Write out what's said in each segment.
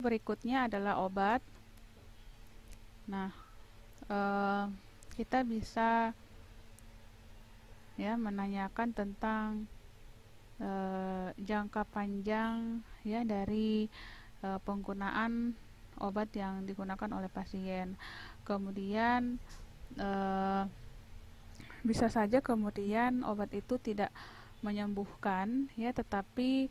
berikutnya adalah obat. Nah, kita bisa ya menanyakan tentang jangka panjang ya dari penggunaan obat yang digunakan oleh pasien. Kemudian bisa saja kemudian obat itu tidak menyembuhkan ya, tetapi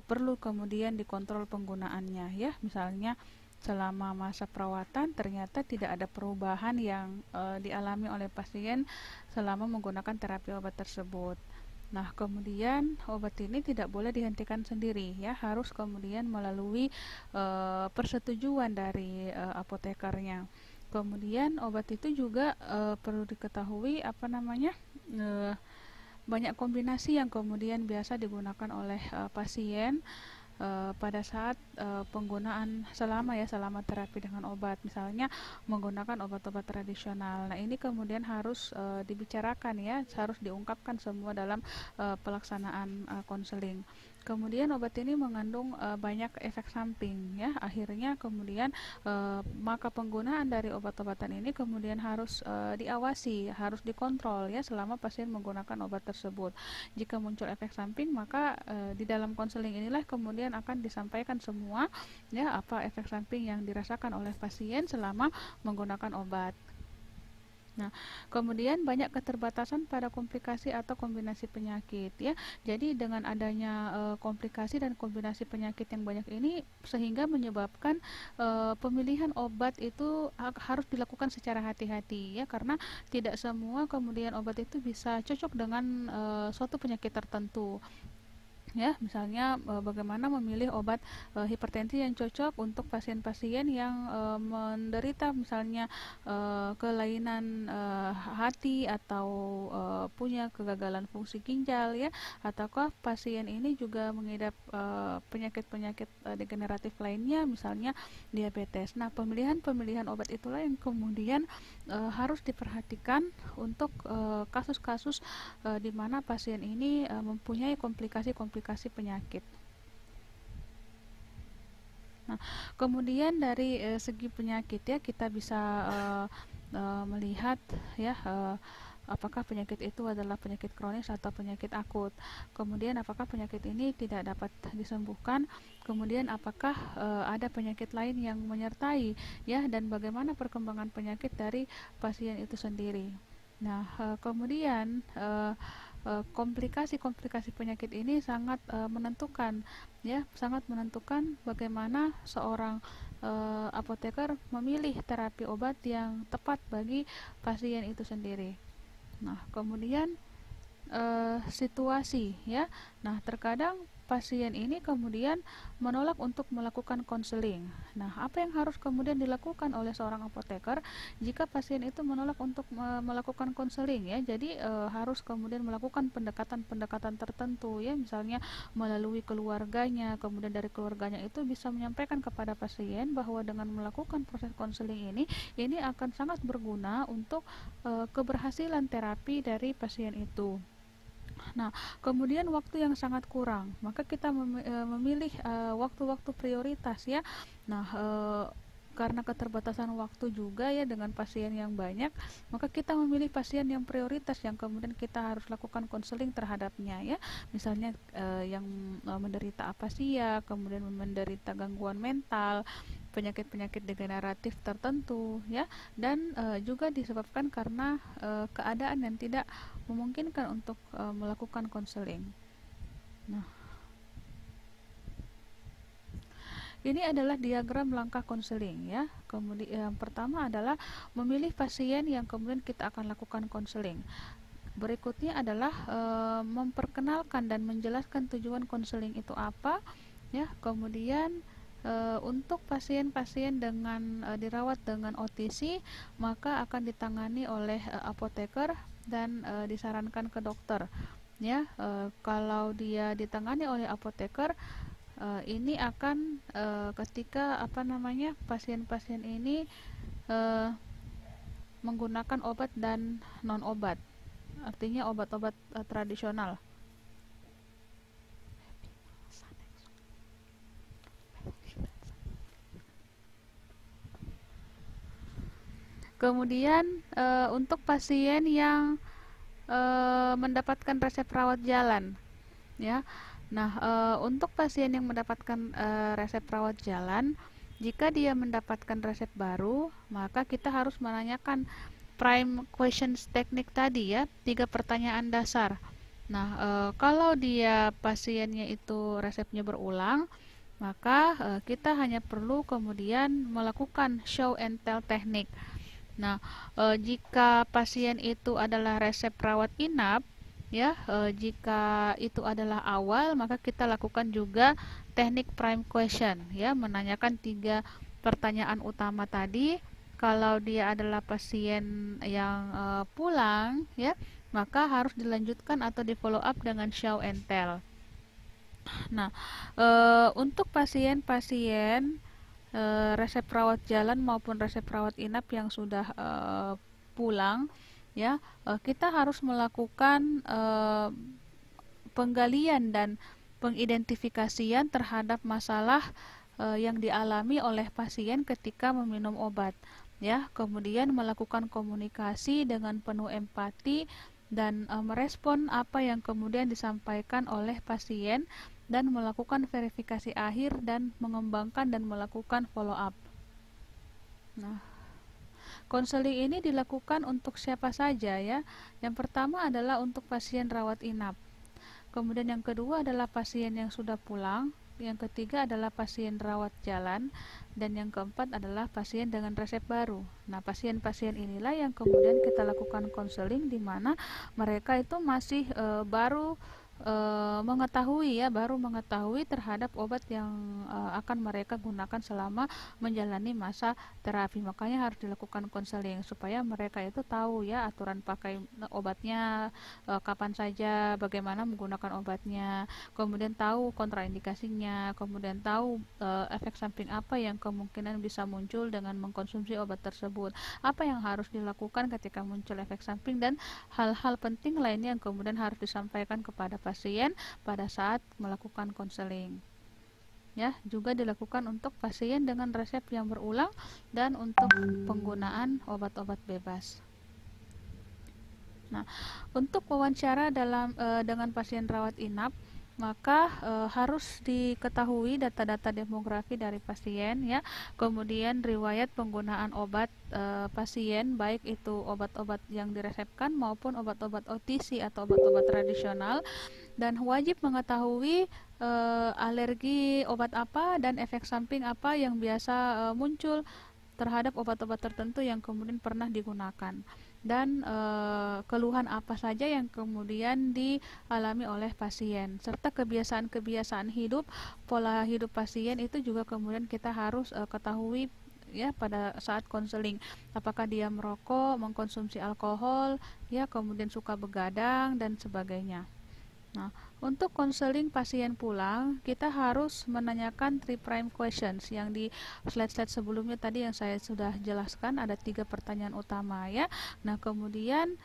perlu kemudian dikontrol penggunaannya ya. Misalnya selama masa perawatan ternyata tidak ada perubahan yang dialami oleh pasien selama menggunakan terapi obat tersebut. Nah, kemudian obat ini tidak boleh dihentikan sendiri ya, harus kemudian melalui persetujuan dari apotekernya. Kemudian obat itu juga perlu diketahui banyak kombinasi yang kemudian biasa digunakan oleh pasien pada saat penggunaan selama terapi dengan obat, misalnya menggunakan obat-obat tradisional. Nah, ini kemudian harus dibicarakan ya, harus diungkapkan semua dalam pelaksanaan konseling. Kemudian obat ini mengandung banyak efek samping ya, akhirnya kemudian maka penggunaan dari obat-obatan ini kemudian harus diawasi, harus dikontrol ya selama pasien menggunakan obat tersebut. Jika muncul efek samping, maka di dalam konseling inilah kemudian akan disampaikan semua ya apa efek samping yang dirasakan oleh pasien selama menggunakan obat. Nah, kemudian banyak keterbatasan pada komplikasi atau kombinasi penyakit ya. Jadi dengan adanya komplikasi dan kombinasi penyakit yang banyak ini sehingga menyebabkan pemilihan obat itu harus dilakukan secara hati-hati ya, karena tidak semua kemudian obat itu bisa cocok dengan suatu penyakit tertentu. Ya, misalnya bagaimana memilih obat hipertensi yang cocok untuk pasien-pasien yang menderita misalnya kelainan hati atau punya kegagalan fungsi ginjal ya, ataukah pasien ini juga mengidap penyakit-penyakit degeneratif lainnya, misalnya diabetes. Nah, pemilihan obat itulah yang kemudian harus diperhatikan untuk kasus-kasus di mana pasien ini mempunyai komplikasi penyakit. Nah, kemudian dari segi penyakit ya, kita bisa melihat ya apakah penyakit itu adalah penyakit kronis atau penyakit akut. Kemudian apakah penyakit ini tidak dapat disembuhkan? Kemudian apakah ada penyakit lain yang menyertai ya, dan bagaimana perkembangan penyakit dari pasien itu sendiri. Nah, kemudian komplikasi penyakit ini sangat menentukan ya, sangat menentukan bagaimana seorang apoteker memilih terapi obat yang tepat bagi pasien itu sendiri. Nah, kemudian situasi ya. Nah, terkadang pasien ini kemudian menolak untuk melakukan konseling. Nah, apa yang harus kemudian dilakukan oleh seorang apoteker jika pasien itu menolak untuk melakukan konseling ya? Jadi harus kemudian melakukan pendekatan-pendekatan tertentu ya, misalnya melalui keluarganya. Kemudian dari keluarganya itu bisa menyampaikan kepada pasien bahwa dengan melakukan proses konseling ini akan sangat berguna untuk keberhasilan terapi dari pasien itu. Nah, kemudian waktu yang sangat kurang, maka kita memilih waktu-waktu prioritas ya. Nah, karena keterbatasan waktu juga ya dengan pasien yang banyak, maka kita memilih pasien yang prioritas yang kemudian kita harus lakukan konseling terhadapnya ya. Misalnya yang menderita apasia, kemudian menderita gangguan mental, penyakit-penyakit degeneratif tertentu ya, dan juga disebabkan karena keadaan yang tidak memungkinkan untuk melakukan konseling. Nah, ini adalah diagram langkah konseling ya. Kemudian yang pertama adalah memilih pasien yang kemudian kita akan lakukan konseling. Berikutnya adalah memperkenalkan dan menjelaskan tujuan konseling itu apa ya. Kemudian untuk pasien-pasien dengan dirawat dengan OTC, maka akan ditangani oleh apoteker dan disarankan ke dokter ya. Kalau dia ditangani oleh apoteker, ini akan ketika pasien-pasien ini menggunakan obat dan non obat, artinya obat-obat tradisional. Kemudian untuk pasien yang mendapatkan resep rawat jalan, ya. Nah, untuk pasien yang mendapatkan resep rawat jalan, jika dia mendapatkan resep baru, maka kita harus menanyakan prime questions teknik tadi ya, 3 pertanyaan dasar. Nah, kalau dia pasiennya itu resepnya berulang, maka kita hanya perlu kemudian melakukan show and tell teknik. Nah, jika pasien itu adalah resep rawat inap, ya, jika itu adalah awal, maka kita lakukan juga teknik prime question, ya, menanyakan 3 pertanyaan utama tadi. Kalau dia adalah pasien yang pulang, ya, maka harus dilanjutkan atau di follow up dengan show and tell. Nah, untuk pasien-pasien resep rawat jalan maupun resep rawat inap yang sudah pulang, ya, kita harus melakukan penggalian dan pengidentifikasian terhadap masalah yang dialami oleh pasien ketika meminum obat, ya. Kemudian melakukan komunikasi dengan penuh empati dan merespon apa yang kemudian disampaikan oleh pasien dan melakukan verifikasi akhir dan mengembangkan dan melakukan follow up. Nah, konseling ini dilakukan untuk siapa saja ya. Yang pertama adalah untuk pasien rawat inap. Kemudian yang kedua adalah pasien yang sudah pulang. Yang ketiga adalah pasien rawat jalan. Dan yang keempat adalah pasien dengan resep baru. Nah, pasien-pasien inilah yang kemudian kita lakukan konseling, di mana mereka itu masih baru baru mengetahui terhadap obat yang akan mereka gunakan selama menjalani masa terapi. Makanya harus dilakukan konseling supaya mereka itu tahu ya aturan pakai obatnya, kapan saja, bagaimana menggunakan obatnya, kemudian tahu kontraindikasinya, kemudian tahu efek samping apa yang kemungkinan bisa muncul dengan mengkonsumsi obat tersebut, apa yang harus dilakukan ketika muncul efek samping, dan hal-hal penting lainnya yang kemudian harus disampaikan kepada pasien pada saat melakukan konseling. Ya, juga dilakukan untuk pasien dengan resep yang berulang dan untuk penggunaan obat-obat bebas. Nah, untuk wawancara dengan pasien rawat inap, maka harus diketahui data-data demografi dari pasien ya, kemudian riwayat penggunaan obat pasien, baik itu obat-obat yang diresepkan maupun obat-obat OTC atau obat-obat tradisional, dan wajib mengetahui alergi obat apa dan efek samping apa yang biasa muncul terhadap obat-obat tertentu yang kemudian pernah digunakan, dan keluhan apa saja yang kemudian dialami oleh pasien, serta kebiasaan-kebiasaan hidup, pola hidup pasien itu juga kemudian kita harus ketahui ya pada saat konseling. Apakah dia merokok, mengkonsumsi alkohol, ya, kemudian suka begadang dan sebagainya. Nah, untuk konseling pasien pulang, kita harus menanyakan 3 prime questions yang di slide-slide sebelumnya tadi yang saya sudah jelaskan, ada 3 pertanyaan utama ya. Nah, kemudian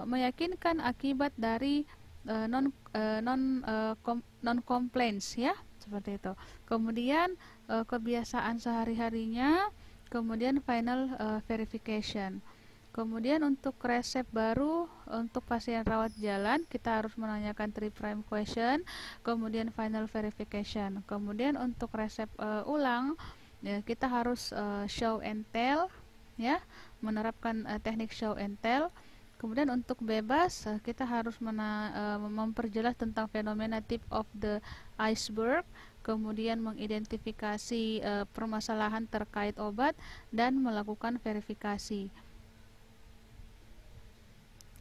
meyakinkan akibat dari non complaints ya, seperti itu. Kemudian kebiasaan sehari-harinya, kemudian final verification. Kemudian untuk resep baru untuk pasien rawat jalan, kita harus menanyakan 3 prime question, kemudian final verification. Kemudian untuk resep ulang, ya, kita harus show and tell, ya, menerapkan teknik show and tell. Kemudian untuk bebas, kita harus memperjelas tentang fenomena tip of the iceberg, kemudian mengidentifikasi permasalahan terkait obat dan melakukan verifikasi.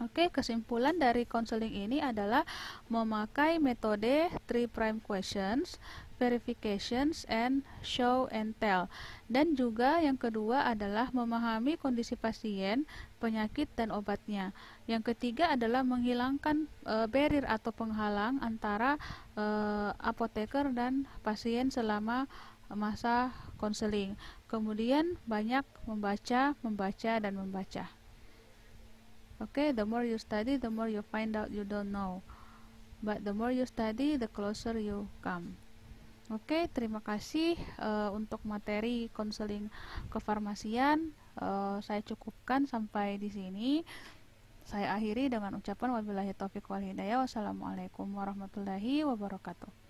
Oke, kesimpulan dari konseling ini adalah memakai metode 3 prime questions, verifications, and show and tell. Dan juga yang kedua adalah memahami kondisi pasien, penyakit, dan obatnya. Yang ketiga adalah menghilangkan barrier atau penghalang antara apoteker dan pasien selama masa konseling. Kemudian banyak membaca, dan membaca. Okay, the more you study, the more you find out you don't know. But the more you study, the closer you come. Oke, terima kasih untuk materi konseling kefarmasian. Saya cukupkan sampai di sini. Saya akhiri dengan ucapan wabillahi taufiq wal hidayah. Wassalamualaikum warahmatullahi wabarakatuh.